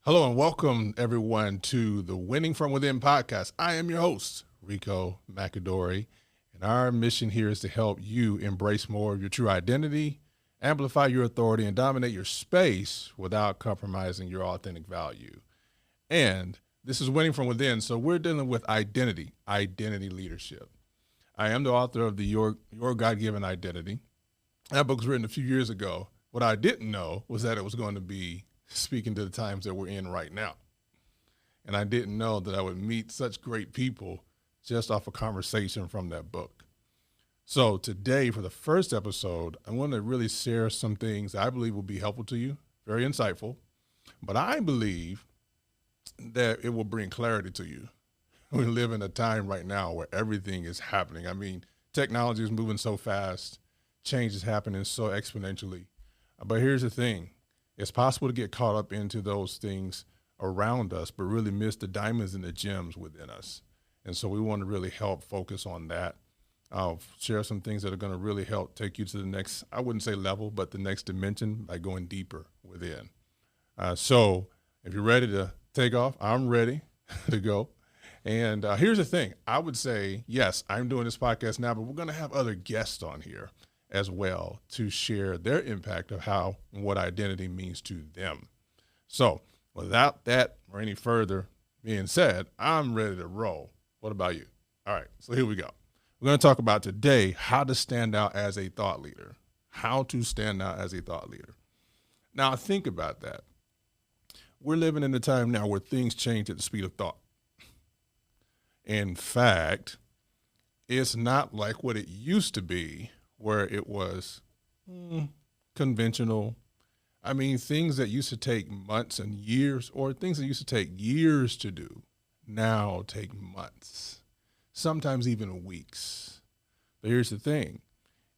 Hello and welcome everyone to the Winning from Within podcast. I am your host, Ricco McAdory, and our mission here is to help you embrace more of your true identity, amplify your authority, and dominate your space without compromising your authentic value. And this is Winning from Within, so we're dealing with identity leadership. I am the author of the Your God-Given Identity. That book was written a few years ago. What I didn't know was that it was going to be speaking to the times that we're in right now. And I didn't know that I would meet such great people just off a conversation from that book. So today, for the first episode, I want to really share some things I believe will be helpful to you, very insightful, but I believe that it will bring clarity to you. We live in a time right now where everything is happening. I mean, technology is moving so fast, change is happening so exponentially. But here's the thing. It's possible to get caught up into those things around us, but really miss the diamonds and the gems within us. And so we want to really help focus on that. I'll share some things that are going to really help take you to the next, I wouldn't say level, but the next dimension by going deeper within. So if you're ready to take off, I'm ready to go. And here's the thing. I would say, yes, I'm doing this podcast now, but we're going to have other guests on here as well to share their impact of how and what identity means to them. So without that or any further being said, I'm ready to roll. What about you? All right, so here we go. We're going to talk about today how to stand out as a thought leader. How to stand out as a thought leader. Now think about that. We're living in a time now where things change at the speed of thought. In fact, it's not like what it used to be, where it was conventional. I mean, things that used to take months and years, or things that used to take years to do, now take months, sometimes even weeks. But here's the thing.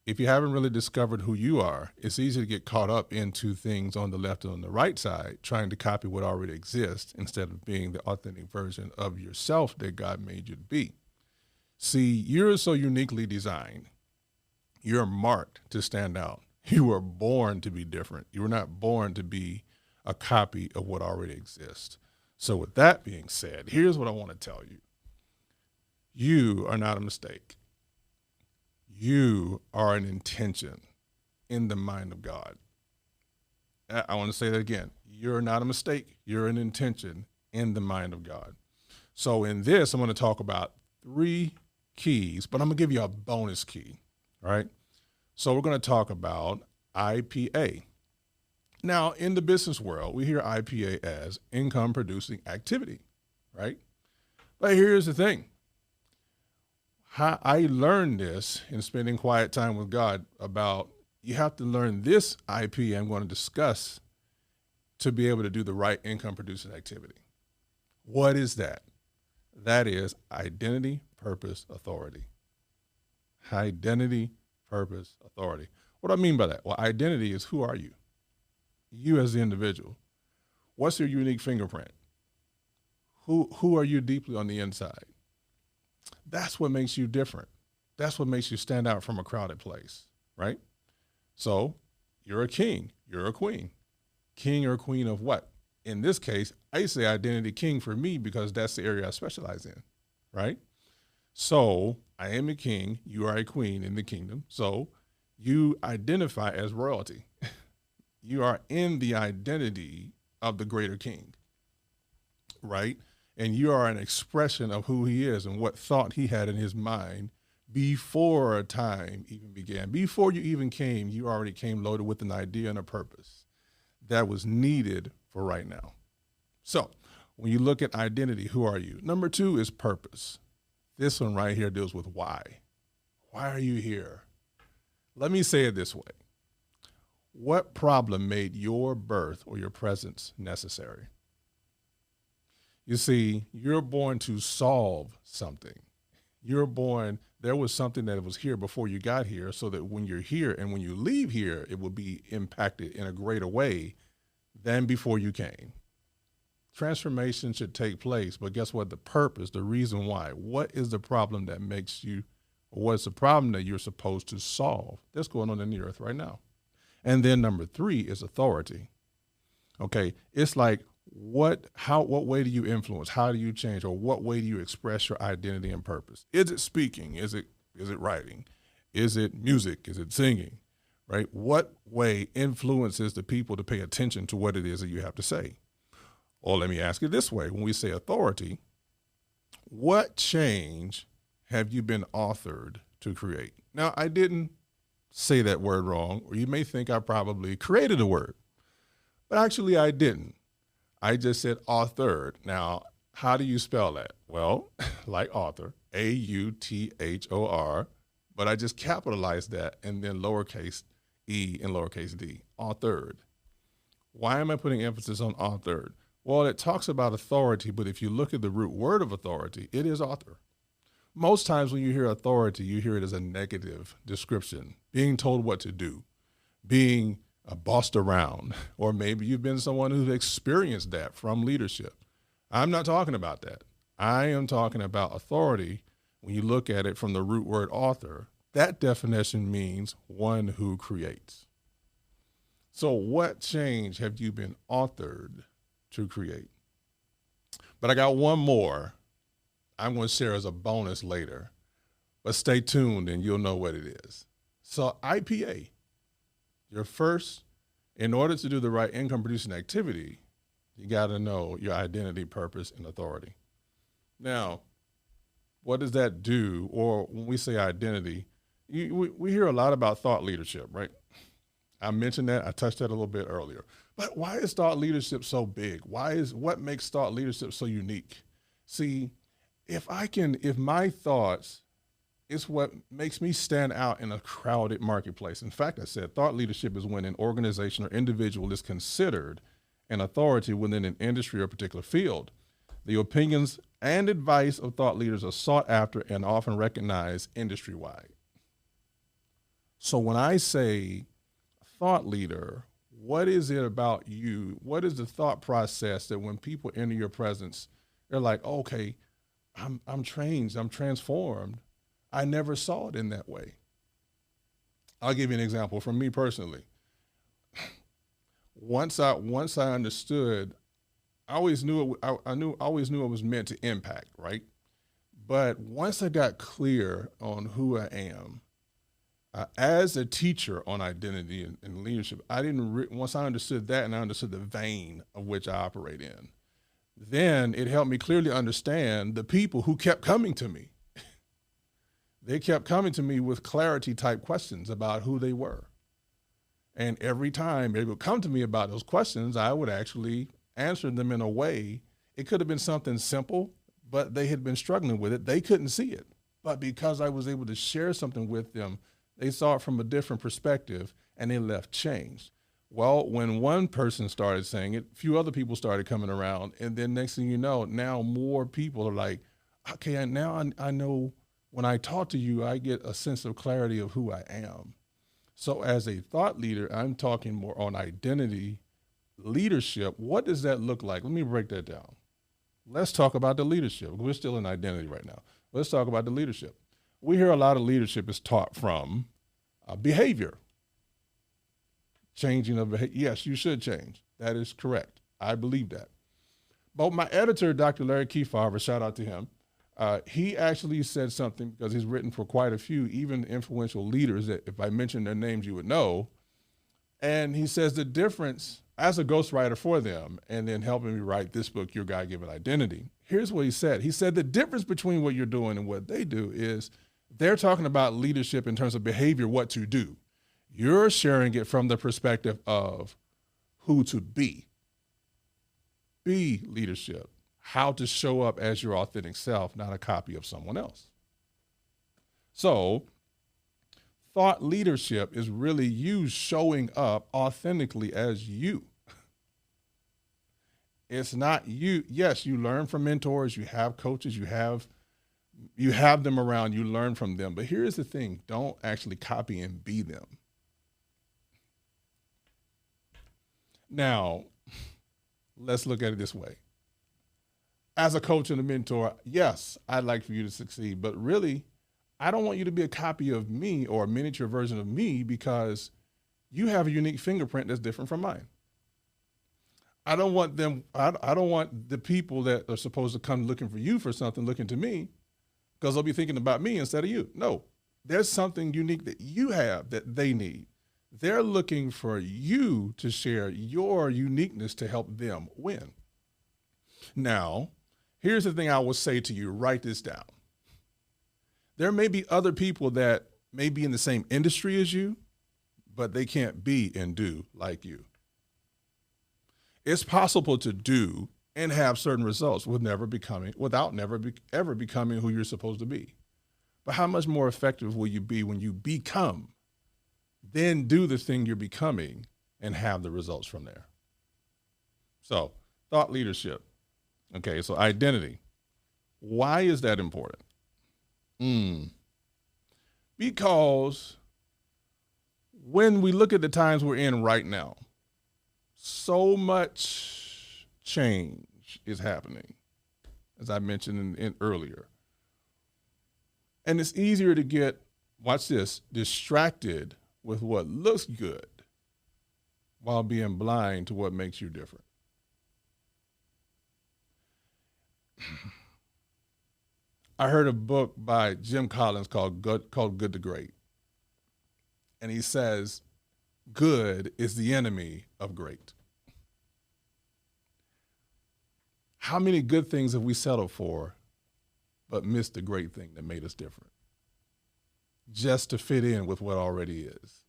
If you haven't really discovered who you are, it's easy to get caught up into things on the left and on the right side, trying to copy what already exists instead of being the authentic version of yourself that God made you to be. See, you're so uniquely designed. You're marked to stand out. You were born to be different. You were not born to be a copy of what already exists. So with that being said, here's what I want to tell you. You are not a mistake. You are an intention in the mind of God. I want to say that again. You're not a mistake. You're an intention in the mind of God. So in this, I'm going to talk about 3 keys, but I'm going to give you a bonus key. Right? So we're going to talk about IPA. Now, in the business world, we hear IPA as income producing activity, right? But here's the thing. How I learned this in spending quiet time with God about you have to learn this IPA I'm going to discuss to be able to do the right income producing activity. What is that? That is identity, purpose, authority. Identity, purpose, authority. What do I mean by that? Well, identity is who are you? You as the individual. What's your unique fingerprint? Who are you deeply on the inside? That's what makes you different. That's what makes you stand out from a crowded place, right? So you're a king, you're a queen. King or queen of what? In this case, I say identity king for me because that's the area I specialize in, right? So I am a king, you are a queen in the kingdom. So you identify as royalty. You are in the identity of the greater king, right? And you are an expression of who he is and what thought he had in his mind before time even began. Before you even came, you already came loaded with an idea and a purpose that was needed for right now. So when you look at identity, who are you? Number 2 is purpose. This one right here deals with why. Why are you here? Let me say it this way. What problem made your birth or your presence necessary? You see, you're born to solve something. You're born, there was something that was here before you got here so that when you're here and when you leave here, it will be impacted in a greater way than before you came. Transformation should take place, but guess what? The purpose, the reason why. What is the problem that makes you, or what's the problem that you're supposed to solve? That's going on in the earth right now. And then number 3 is authority. Okay, it's like, what way do you influence? How do you change? Or what way do you express your identity and purpose? Is it speaking? Is it writing? Is it music? Is it singing? Right? What way influences the people to pay attention to what it is that you have to say? Or let me ask it this way. When we say authority, what change have you been authored to create? Now, I didn't say that word wrong, or you may think I probably created a word, but actually I didn't. I just said authored. Now, how do you spell that? Well, like author, A-U-T-H-O-R, but I just capitalized that and then lowercase e and lowercase d, authored. Why am I putting emphasis on authored? Well, it talks about authority, but if you look at the root word of authority, it is author. Most times when you hear authority, you hear it as a negative description, being told what to do, being bossed around, or maybe you've been someone who's experienced that from leadership. I'm not talking about that. I am talking about authority. When you look at it from the root word author, that definition means one who creates. So what change have you been authored to create? But I got one more I'm going to share as a bonus later, but stay tuned and you'll know what it is. So IPA, your first, in order to do the right income producing activity, you got to know your identity, purpose, and authority. Now, what does that do? Or when we say identity, we hear a lot about thought leadership, right? I mentioned that, I touched that a little bit earlier. But why is thought leadership so big? What makes thought leadership so unique? See, if my thoughts is what makes me stand out in a crowded marketplace. In fact, I said thought leadership is when an organization or individual is considered an authority within an industry or particular field. The opinions and advice of thought leaders are sought after and often recognized industry-wide. So when I say thought leader, what is it about you? What is the thought process that when people enter your presence, they're like, okay, I'm changed, I'm transformed. I never saw it in that way. I'll give you an example from me personally. Once I understood, I always knew it was meant to impact, right? But once I got clear on who I am, as a teacher on identity and leadership, once I understood that and I understood the vein of which I operate in, then it helped me clearly understand the people who kept coming to me. They kept coming to me with clarity type questions about who they were. And every time they would come to me about those questions, I would actually answer them in a way. It could have been something simple, but they had been struggling with it. They couldn't see it. But because I was able to share something with them, they saw it from a different perspective and they left changed. Well, when one person started saying it, a few other people started coming around. And then next thing you know, now more people are like, okay, now I know when I talk to you, I get a sense of clarity of who I am. So as a thought leader, I'm talking more on identity, leadership. What does that look like? Let me break that down. Let's talk about the leadership. We're still in identity right now. Let's talk about the leadership. We hear a lot of leadership is taught from behavior. Changing of behavior. Yes, you should change. That is correct. I believe that. But my editor, Dr. Larry Kefauver, shout out to him, he actually said something because he's written for quite a few, even influential leaders that if I mentioned their names, you would know. And he says the difference as a ghostwriter for them and then helping me write this book, Your God-Given Identity. Here's what he said. He said the difference between what you're doing and what they do is they're talking about leadership in terms of behavior, what to do. You're sharing it from the perspective of who to be. Be leadership. How to show up as your authentic self, not a copy of someone else. So, thought leadership is really you showing up authentically as you. It's not you. Yes, you learn from mentors, you have coaches, you have them around, you learn from them. But here's the thing, don't actually copy and be them. Now, let's look at it this way. As a coach and a mentor, yes, I'd like for you to succeed, but really, I don't want you to be a copy of me or a miniature version of me because you have a unique fingerprint that's different from mine. I don't want them. I don't want the people that are supposed to come looking for you for something looking to me, because they'll be thinking about me instead of you. No, there's something unique that you have that they need. They're looking for you to share your uniqueness to help them win. Now, here's the thing I will say to you. Write this down. There may be other people that may be in the same industry as you, but they can't be and do like you. It's possible to do and have certain results without ever becoming who you're supposed to be. But how much more effective will you be when you become, then do the thing you're becoming and have the results from there? So, thought leadership. Okay, so identity. Why is that important? Because when we look at the times we're in right now, so much change is happening, as I mentioned in earlier. And it's easier to get, watch this, distracted with what looks good while being blind to what makes you different. I heard a book by Jim Collins called Good to Great. And he says, good is the enemy of great. How many good things have we settled for, but missed the great thing that made us different? Just to fit in with what already is.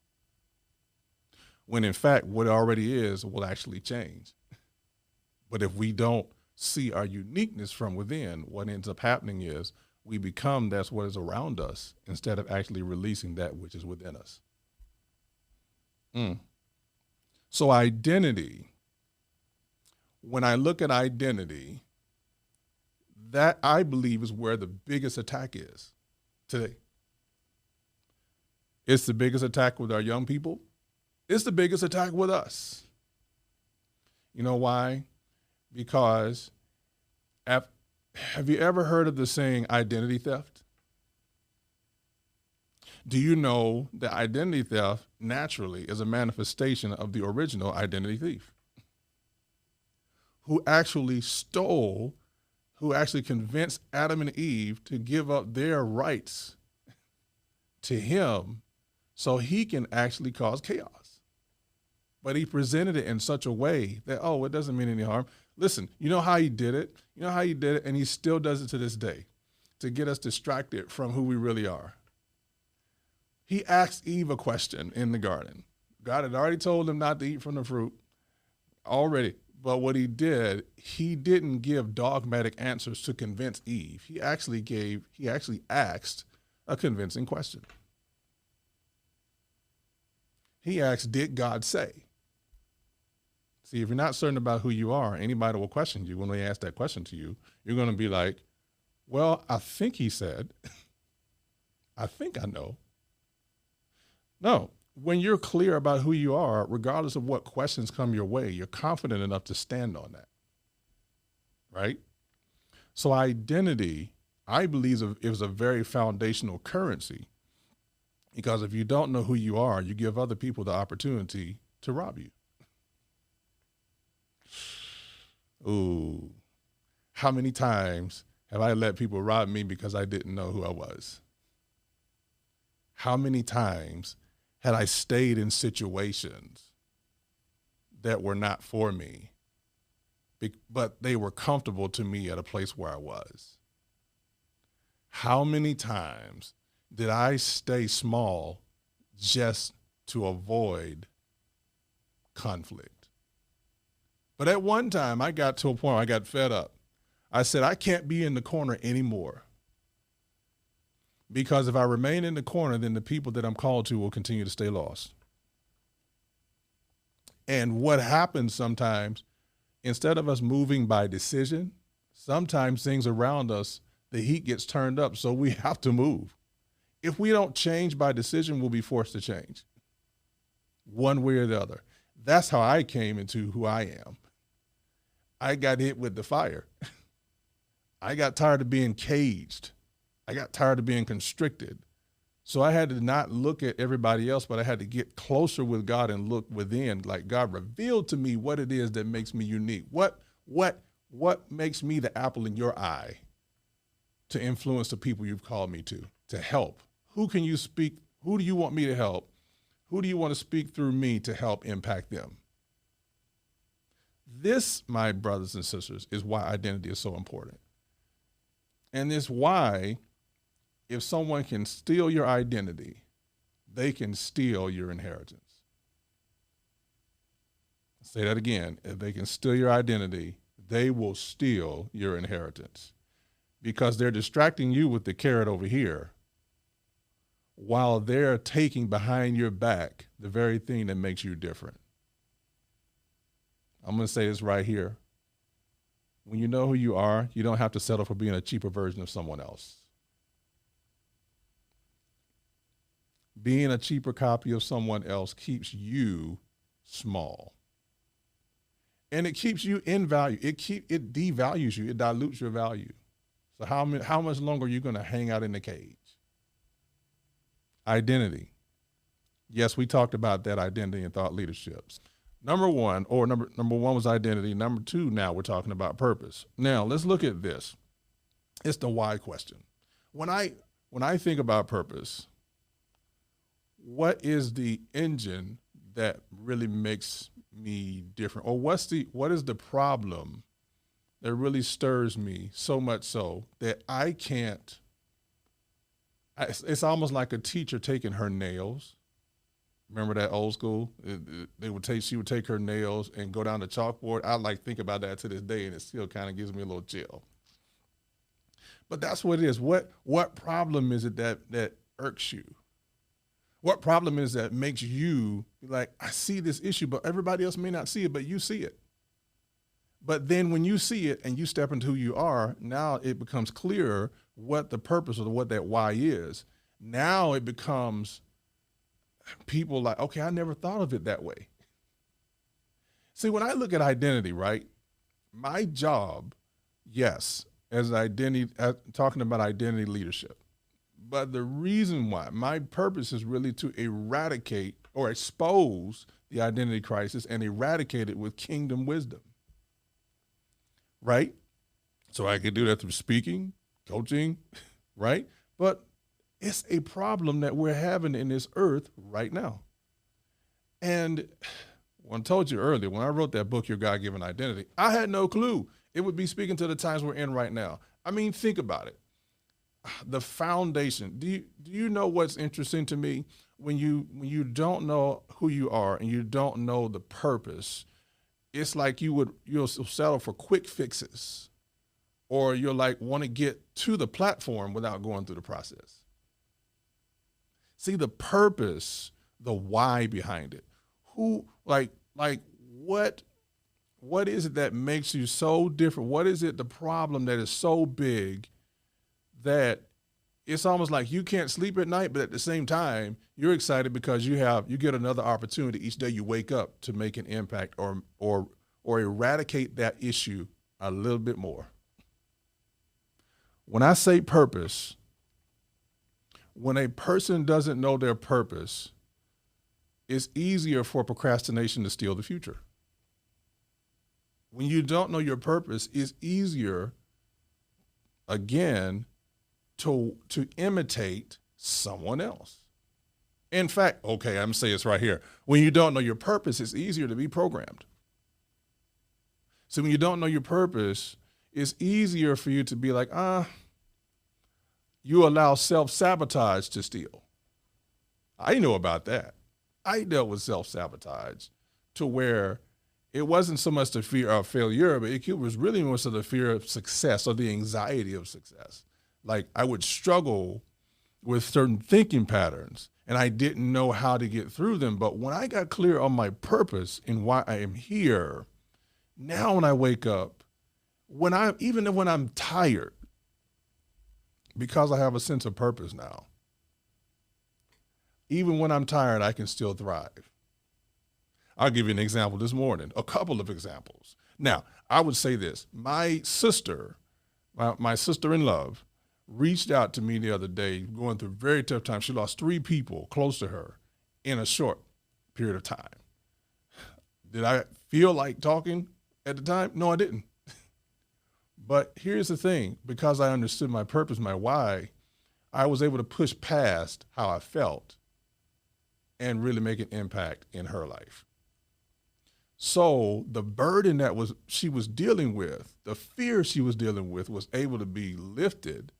When in fact, what already is will actually change. But if we don't see our uniqueness from within, what ends up happening is we become that's what is around us instead of actually releasing that which is within us. So identity, when I look at identity, that I believe is where the biggest attack is today. It's the biggest attack with our young people. It's the biggest attack with us. You know why? Because have you ever heard of the saying identity theft? Do you know that identity theft naturally is a manifestation of the original identity thief who actually convinced Adam and Eve to give up their rights to him so he can actually cause chaos. But he presented it in such a way that, it doesn't mean any harm. Listen, you know how he did it? And he still does it to this day to get us distracted from who we really are. He asked Eve a question in the garden. God had already told him not to eat from the fruit already. But what he didn't give dogmatic answers to convince Eve. He actually asked a convincing question. He asked, did God say? See, if you're not certain about who you are, anybody will question you when they ask that question to you. You're going to be like, well, I think he said, I think I know. No, when you're clear about who you are, regardless of what questions come your way, you're confident enough to stand on that, right? So identity, I believe, is a very foundational currency, because if you don't know who you are, you give other people the opportunity to rob you. Ooh, how many times have I let people rob me because I didn't know who I was? How many times had I stayed in situations that were not for me, but they were comfortable to me at a place where I was? How many times did I stay small just to avoid conflict? But at one time, I got to a point where I got fed up. I said, I can't be in the corner anymore. Because if I remain in the corner, then the people that I'm called to will continue to stay lost. And what happens sometimes, instead of us moving by decision, sometimes things around us, the heat gets turned up, so we have to move. If we don't change by decision, we'll be forced to change one way or the other. That's how I came into who I am. I got hit with the fire. I got tired of being caged. I got tired of being constricted. So I had to not look at everybody else, but I had to get closer with God and look within. Like, God revealed to me what it is that makes me unique. What makes me the apple in your eye to influence the people you've called me to help? Who can you speak? Who do you want me to help? Who do you want to speak through me to help impact them? This, my brothers and sisters, is why identity is so important. And it's why if someone can steal your identity, they can steal your inheritance. I'll say that again. If they can steal your identity, they will steal your inheritance because they're distracting you with the carrot over here while they're taking behind your back the very thing that makes you different. I'm going to say this right here. When you know who you are, you don't have to settle for being a cheaper version of someone else. Being a cheaper copy of someone else keeps you small. And it keeps you in value. It devalues you. It dilutes your value. So how much longer are you going to hang out in the cage? Identity. Yes, we talked about that, identity and thought leaderships. Number one was identity. Number two, now we're talking about purpose. Now let's look at this. It's the why question. When I think about purpose, what is the engine that really makes me different? Or what is the problem that really stirs me so much so that I can't, it's almost like a teacher taking her nails. Remember that old school? She would take her nails and go down the chalkboard. I think about that to this day, and it still kind of gives me a little chill. But that's what it is. What problem is it that irks you? What problem is that makes you like, I see this issue, but everybody else may not see it, but you see it. But then when you see it and you step into who you are, now it becomes clearer what the purpose of what that why is. Now it becomes people like, okay, I never thought of it that way. See, when I look at identity, right, my job, yes, talking about identity leadership, but the reason why my purpose is really to eradicate or expose the identity crisis and eradicate it with kingdom wisdom, right? So I could do that through speaking, coaching, right? But it's a problem that we're having in this earth right now. And when I told you earlier, when I wrote that book, Your God-Given Identity, I had no clue it would be speaking to the times we're in right now. I mean, think about it. The foundation. Do you know what's interesting to me? When you don't know who you are and you don't know the purpose, it's like you'll settle for quick fixes, or you'll want to get to the platform without going through the process. See the purpose, the why behind it. What is it that makes you so different? What is it, the problem that is so big that it's almost like you can't sleep at night, but at the same time, you're excited because you get another opportunity each day you wake up to make an impact or eradicate that issue a little bit more. When I say purpose, when a person doesn't know their purpose, it's easier for procrastination to steal the future. When you don't know your purpose, it's easier, again, to imitate someone else. In fact, okay, I'm going to say this right here. When you don't know your purpose, it's easier to be programmed. So when you don't know your purpose, it's easier for you to be like, you allow self-sabotage to steal. I know about that. I dealt with self-sabotage to where it wasn't so much the fear of failure, but it was really more so the fear of success or the anxiety of success. Like I would struggle with certain thinking patterns and I didn't know how to get through them. But when I got clear on my purpose and why I am here, now when I wake up, even when I'm tired, because I have a sense of purpose now, even when I'm tired, I can still thrive. I'll give you an example this morning, a couple of examples. Now, I would say this, my sister in love, reached out to me the other day, going through a very tough time. She lost 3 people close to her in a short period of time. Did I feel like talking at the time? No, I didn't. But here's the thing, because I understood my purpose, my why, I was able to push past how I felt and really make an impact in her life. So the burden that she was dealing with, the fear she was dealing with, was able to be lifted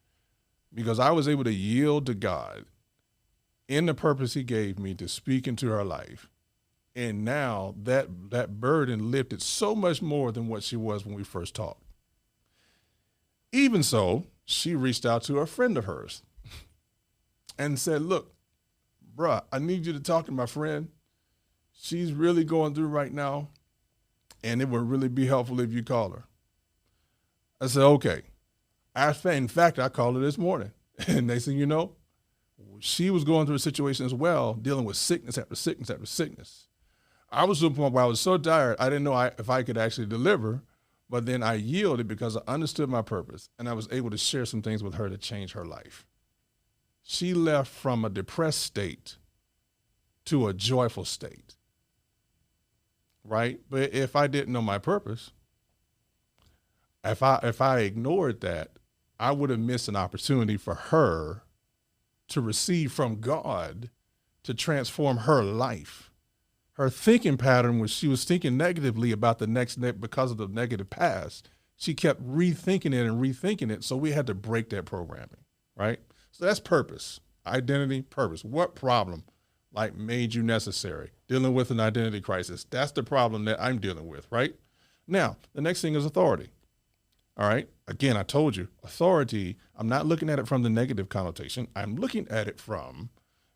because I was able to yield to God in the purpose he gave me to speak into her life. And now that burden lifted so much more than what she was when we first talked. Even so, she reached out to a friend of hers and said, look, bruh, I need you to talk to my friend. She's really going through right now, and it would really be helpful if you call her. I said, okay. In fact, I called her this morning. And they said, she was going through a situation as well, dealing with sickness after sickness after sickness. I was to the point where I was so tired, I didn't know if I could actually deliver, but then I yielded because I understood my purpose, and I was able to share some things with her to change her life. She left from a depressed state to a joyful state, right? But if I didn't know my purpose, if I ignored that, I would have missed an opportunity for her to receive from God to transform her life. Her thinking pattern was she was thinking negatively about the next because of the negative past. She kept rethinking it. So we had to break that programming, right? So that's purpose, identity, purpose. What problem made you necessary? Dealing with an identity crisis. That's the problem that I'm dealing with, right? Now, the next thing is authority. All right. Again, I told you authority, I'm not looking at it from the negative connotation. I'm looking at it from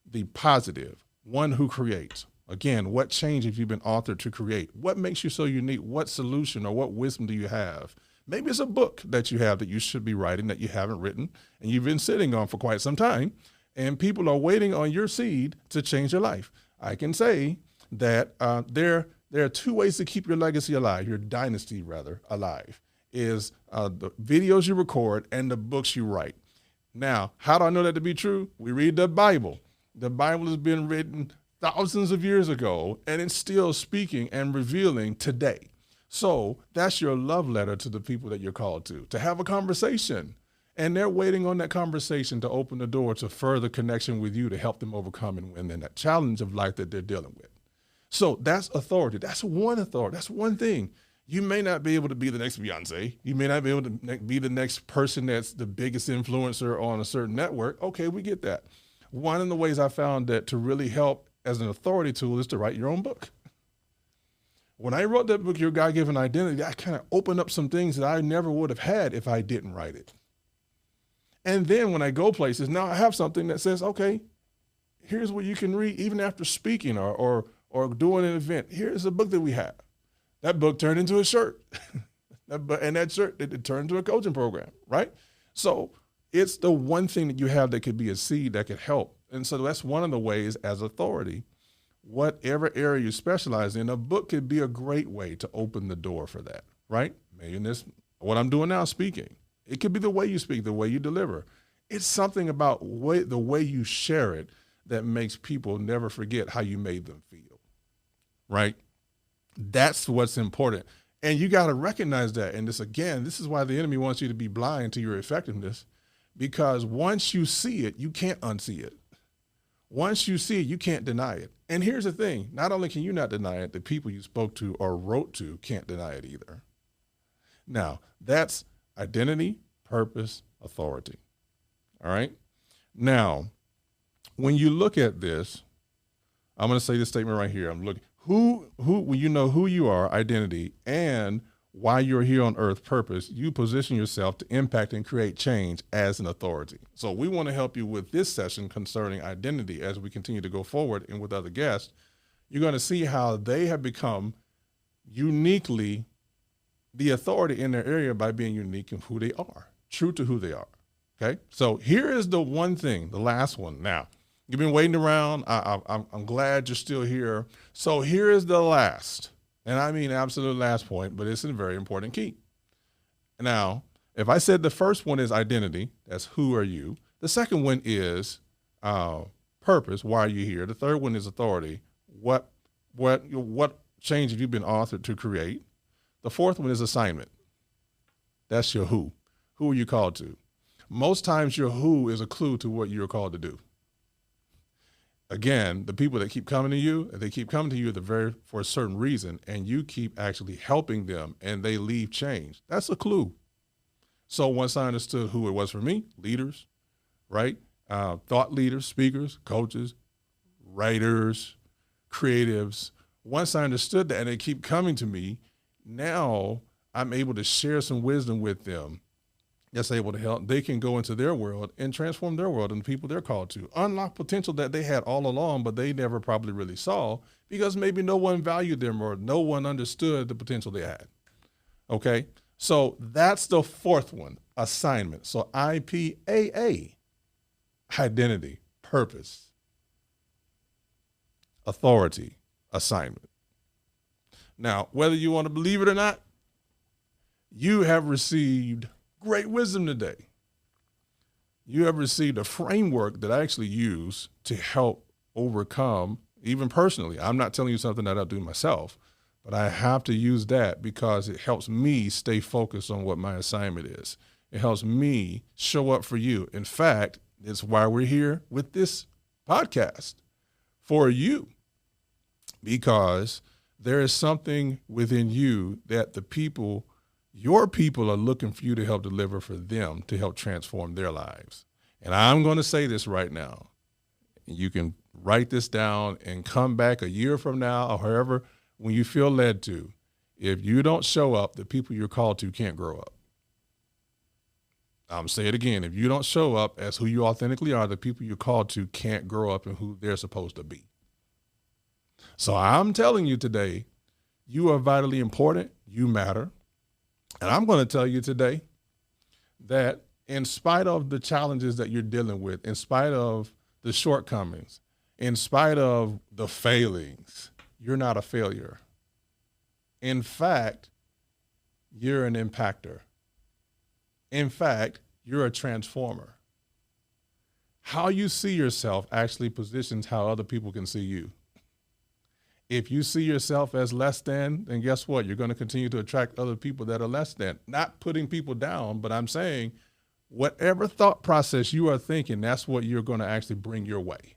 the positive, one who creates. Again, what change have you been authored to create? What makes you so unique? What solution or what wisdom do you have? Maybe it's a book that you have that you should be writing that you haven't written and you've been sitting on for quite some time, and people are waiting on your seed to change your life. I can say that there are 2 ways to keep your legacy alive, your dynasty rather alive, is the videos you record and the books you write. Now, how do I know that to be true? We read the Bible. The Bible has been written thousands of years ago, and it's still speaking and revealing today. So that's your love letter to the people that you're called to have a conversation. And they're waiting on that conversation to open the door to further connection with you to help them overcome and win in that challenge of life that they're dealing with. So that's authority. That's one authority. That's one thing. You may not be able to be the next Beyonce. You may not be able to be the next person that's the biggest influencer on a certain network. Okay, we get that. One of the ways I found that to really help as an authority tool is to write your own book. When I wrote that book, Your God-Given Identity, I kind of opened up some things that I never would have had if I didn't write it. And then when I go places, now I have something that says, okay, here's what you can read even after speaking or doing an event. Here's a book that we have. That book turned into a shirt. And that shirt, it turned into a coaching program, right? So it's the one thing that you have that could be a seed that could help. And so that's one of the ways as authority, whatever area you specialize in, a book could be a great way to open the door for that, right? Maybe what I'm doing now, speaking. It could be the way you speak, the way you deliver. It's something about the way you share it that makes people never forget how you made them feel, right? That's what's important. And you got to recognize that. And this is why the enemy wants you to be blind to your effectiveness, because once you see it, you can't unsee it. Once you see it, you can't deny it. And here's the thing. Not only can you not deny it, the people you spoke to or wrote to can't deny it either. Now, that's identity, purpose, authority. All right? Now, when you look at this, I'm going to say this statement right here. I'm looking, when you know who you are, identity, and why you're here on earth, purpose, you position yourself to impact and create change as an authority. So we want to help you with this session concerning identity as we continue to go forward and with other guests. You're going to see how they have become uniquely the authority in their area by being unique in who they are, true to who they are. Okay. So here is the one thing, the last one. Now, you've been waiting around. I'm glad you're still here. So here is the last, and I mean absolute last point, but it's a very important key. Now, If I said the first one is identity, that's who are you. The second one is purpose, why are you here? The third one is authority. What change have you been authored to create? The fourth one is assignment. That's your who. Who are you called to? Most times your who is a clue to what you're called to do. Again, the people that keep coming to you, they keep coming to you for a certain reason, and you keep actually helping them, and they leave change. That's a clue. So once I understood who it was for me, leaders, right? Thought leaders, speakers, coaches, writers, creatives. Once I understood that and they keep coming to me, now I'm able to share some wisdom with them that's able to help. They can go into their world and transform their world and the people they're called to. Unlock potential that they had all along, but they never probably really saw because maybe no one valued them or no one understood the potential they had. Okay? So that's the fourth one, assignment. So IPAA, identity, purpose, authority, assignment. Now, whether you want to believe it or not, you have received great wisdom today. You have received a framework that I actually use to help overcome, even personally. I'm not telling you something that I do myself, but I have to use that because it helps me stay focused on what my assignment is. It helps me show up for you. In fact, it's why we're here with this podcast, for you, because there is something within you that your people are looking for you to help deliver for them to help transform their lives. And I'm going to say this right now. You can write this down and come back a year from now or however, when you feel led to. If you don't show up, the people you're called to can't grow up. I'm saying it again. If you don't show up as who you authentically are, the people you're called to can't grow up and who they're supposed to be. So I'm telling you today, you are vitally important. You matter. And I'm going to tell you today that in spite of the challenges that you're dealing with, in spite of the shortcomings, in spite of the failings, you're not a failure. In fact, you're an impactor. In fact, you're a transformer. How you see yourself actually positions how other people can see you. If you see yourself as less than, then guess what? You're going to continue to attract other people that are less than. Not putting people down, but I'm saying whatever thought process you are thinking, that's what you're going to actually bring your way.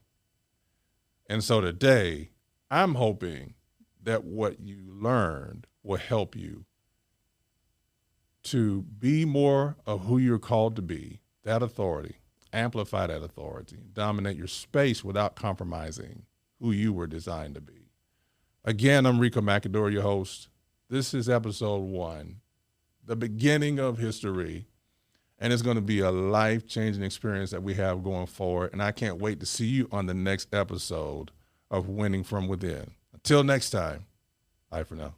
And so today, I'm hoping that what you learned will help you to be more of who you're called to be, that authority, amplify that authority, dominate your space without compromising who you were designed to be. Again, I'm Ricco McAdore, your host. This is episode 1, the beginning of history, and it's going to be a life-changing experience that we have going forward, and I can't wait to see you on the next episode of Winning from Within. Until next time, bye for now.